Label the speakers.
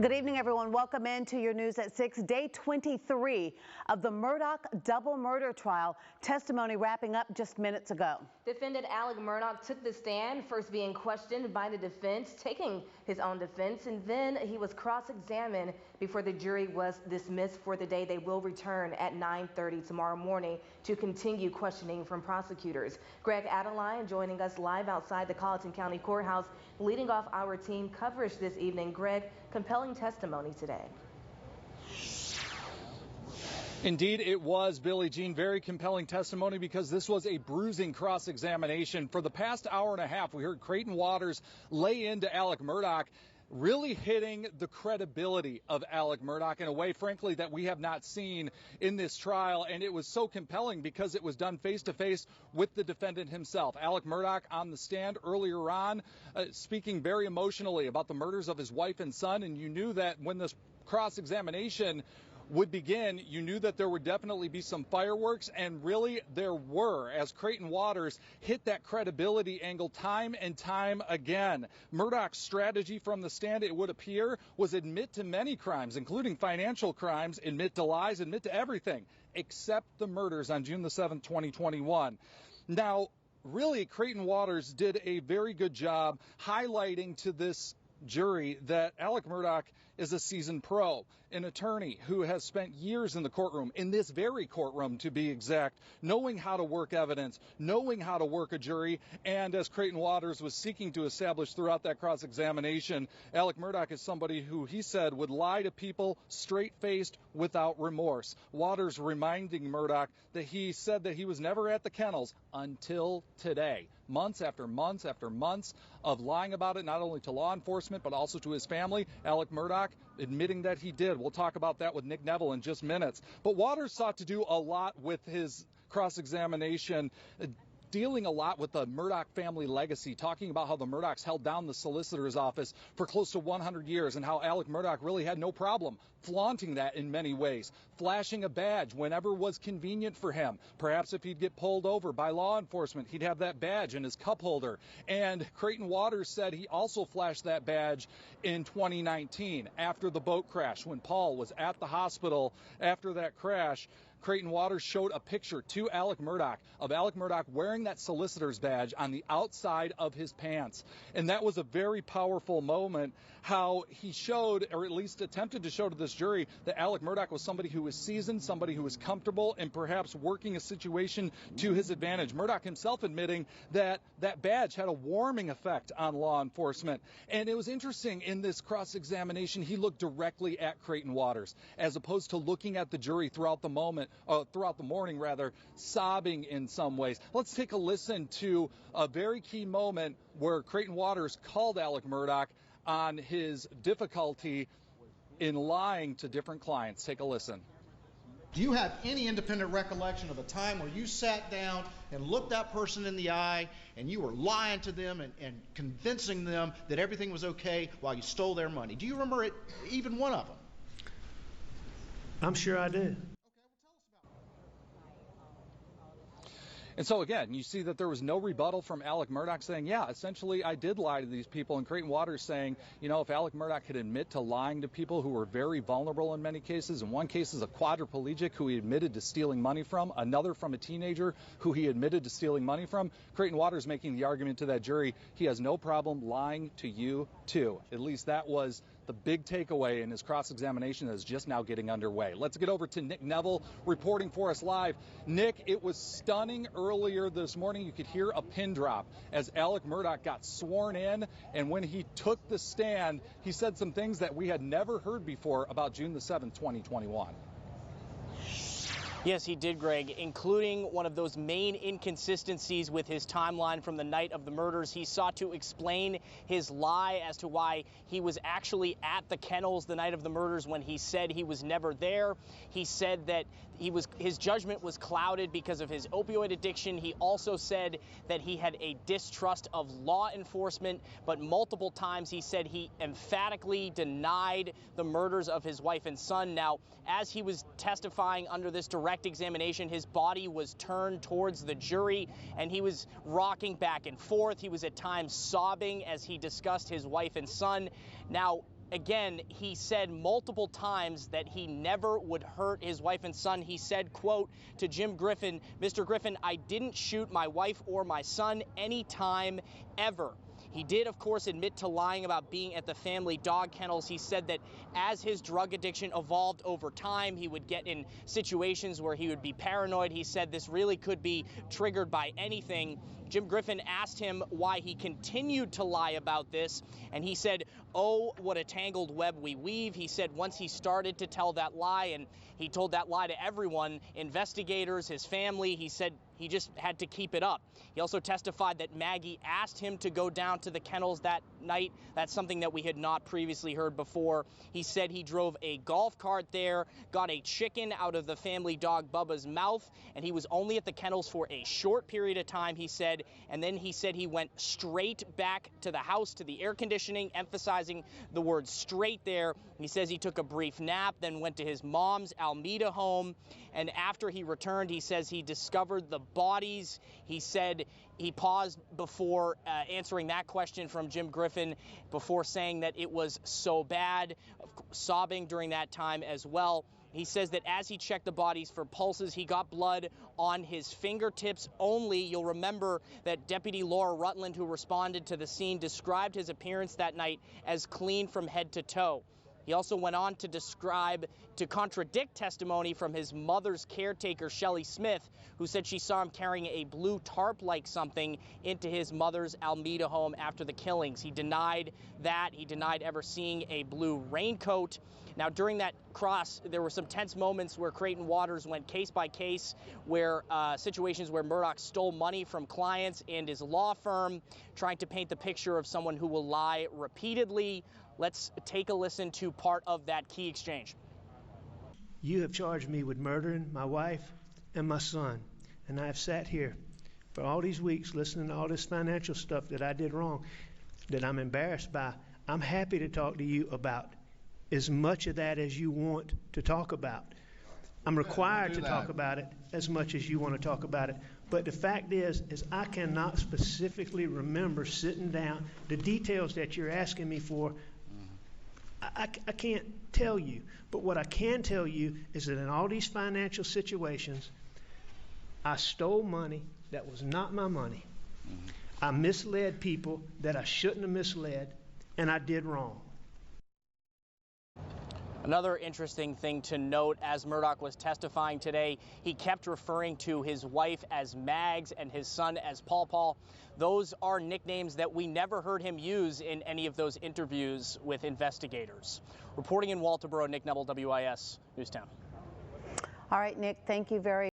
Speaker 1: Good evening, everyone. Welcome into your news at 6. Day 23 of the Murdaugh double murder trial. Testimony wrapping up just minutes ago.
Speaker 2: Defendant Alec Murdaugh took the stand, first being questioned by the defense, taking his own defense, and then he was cross-examined before the jury was dismissed for the day. They will return at 9:30 tomorrow morning to continue questioning from prosecutors. Greg Adeline joining us live outside the Colleton County Courthouse, leading off our team coverage this evening. Greg, compelling testimony today.
Speaker 3: Indeed, it was, Billie Jean. Very compelling testimony because this was a bruising cross-examination. For the past hour and a half, we heard Creighton Waters lay into Alec Murdaugh, really hitting the credibility of Alec Murdaugh in a way, frankly, that we have not seen in this trial. And it was so compelling because it was done face-to-face with the defendant himself. Alec Murdaugh on the stand earlier on, speaking very emotionally about the murders of his wife and son. And you knew that when this cross-examination would begin, you knew that there would definitely be some fireworks, and really there were, as Creighton Waters hit that credibility angle time and time again. Murdaugh's strategy from the stand, it would appear, was admit to many crimes, including financial crimes, admit to lies, admit to everything, except the murders on June the 7th, 2021. Now, really, Creighton Waters did a very good job highlighting to this jury that Alec Murdaugh is a seasoned pro, an attorney who has spent years in the courtroom, in this very courtroom to be exact, knowing how to work evidence, knowing how to work a jury. And as Creighton Waters was seeking to establish throughout that cross-examination, Alec Murdaugh is somebody who he said would lie to people straight-faced without remorse. Waters reminding Murdaugh that he said that he was never at the kennels until today. Months after months after months of lying about it, not only to law enforcement, but also to his family. Alec Murdaugh admitting that he did. We'll talk about that with Nick Neville in just minutes. But Waters sought to do a lot with his cross-examination, dealing a lot with the Murdaugh family legacy, talking about how the Murdaughs held down the solicitor's office for close to 100 years and how Alec Murdaugh really had no problem flaunting that in many ways, flashing a badge whenever was convenient for him. Perhaps if he'd get pulled over by law enforcement, he'd have that badge in his cup holder. And Creighton Waters said he also flashed that badge in 2019 after the boat crash, when Paul was at the hospital after that crash. Creighton Waters showed a picture to Alec Murdaugh of Alec Murdaugh wearing that solicitor's badge on the outside of his pants. And that was a very powerful moment, how he showed, or at least attempted to show to this jury, that Alec Murdaugh was somebody who was seasoned, somebody who was comfortable, and perhaps working a situation to his advantage. Murdaugh himself admitting that that badge had a warming effect on law enforcement. And it was interesting, in this cross-examination, he looked directly at Creighton Waters, as opposed to looking at the jury throughout the morning, sobbing in some ways. Let's take a listen to a very key moment where Creighton Waters called Alec Murdaugh on his difficulty in lying to different clients. Take a listen.
Speaker 4: Do you have any independent recollection of a time where you sat down and looked that person in the eye and you were lying to them and convincing them that everything was okay while you stole their money? Do you remember it, even one of them?
Speaker 5: I'm sure I do.
Speaker 3: And so, again, you see that there was no rebuttal from Alec Murdaugh saying, yeah, essentially I did lie to these people. And Creighton Waters saying, you know, if Alec Murdaugh could admit to lying to people who were very vulnerable in many cases, in one case is a quadriplegic who he admitted to stealing money from, another from a teenager who he admitted to stealing money from, Creighton Waters making the argument to that jury, he has no problem lying to you too. At least that was the big takeaway in his cross-examination that is just now getting underway. Let's get over to Nick Neville reporting for us live. Nick, it was stunning earlier this morning. You could hear a pin drop as Alec Murdaugh got sworn in, and when he took the stand, he said some things that we had never heard before about June the 7th, 2021.
Speaker 6: Yes, he did, Greg, including one of those main inconsistencies with his timeline from the night of the murders. He sought to explain his lie as to why he was actually at the kennels the night of the murders when he said he was never there. He said that his judgment was clouded because of his opioid addiction. He also said that he had a distrust of law enforcement, but multiple times he said he emphatically denied the murders of his wife and son. Now, as he was testifying under this direct examination, his body was turned towards the jury and he was rocking back and forth. He was at times sobbing as he discussed his wife and son. Now, again, he said multiple times that he never would hurt his wife and son. He said, quote, to Jim Griffin, Mr. Griffin, I didn't shoot my wife or my son any time ever. He did, of course, admit to lying about being at the family dog kennels. He said that as his drug addiction evolved over time, he would get in situations where he would be paranoid. He said this really could be triggered by anything. Jim Griffin asked him why he continued to lie about this, and he said, oh, what a tangled web we weave. He said once he started to tell that lie, and he told that lie to everyone, investigators, his family, he said he just had to keep it up. He also testified that Maggie asked him to go down to the kennels that night. That's something that we had not previously heard before. He said he drove a golf cart there, got a chicken out of the family dog Bubba's mouth, and he was only at the kennels for a short period of time, he said, and then he said he went straight back to the house, to the air conditioning, emphasizing the word straight there. He says he took a brief nap, then went to his mom's Alameda home, and after he returned, he says he discovered the bodies. He said he paused before answering that question from Jim Griffin before saying that it was so bad, sobbing during that time as well. He says that as he checked the bodies for pulses, he got blood on his fingertips only. You'll remember that Deputy Laura Rutland, who responded to the scene, described his appearance that night as clean from head to toe. He also went on to contradict testimony from his mother's caretaker, Shelley Smith, who said she saw him carrying a blue tarp-like something into his mother's Alameda home after the killings. He denied that. He denied ever seeing a blue raincoat. Now, during that cross, there were some tense moments where Creighton Waters went case by case, where situations where Murdaugh stole money from clients and his law firm, trying to paint the picture of someone who will lie repeatedly. Let's take a listen to part of that key exchange.
Speaker 5: You have charged me with murdering my wife and my son, and I've sat here for all these weeks listening to all this financial stuff that I did wrong, that I'm embarrassed by. I'm happy to talk to you about as much of that as you want to talk about. I'm required to talk about it as much as you want to talk about it. But the fact is I cannot specifically remember sitting down. The details that you're asking me for, I can't tell you. But what I can tell you is that in all these financial situations, I stole money that was not my money. I misled people that I shouldn't have misled, and I did wrong.
Speaker 6: Another interesting thing to note, as Murdaugh was testifying today, he kept referring to his wife as Mags and his son as Paw Paw. Those are nicknames that we never heard him use in any of those interviews with investigators. Reporting in Walterboro, Nick Nebel, WIS Newstown.
Speaker 1: All right, Nick, thank you very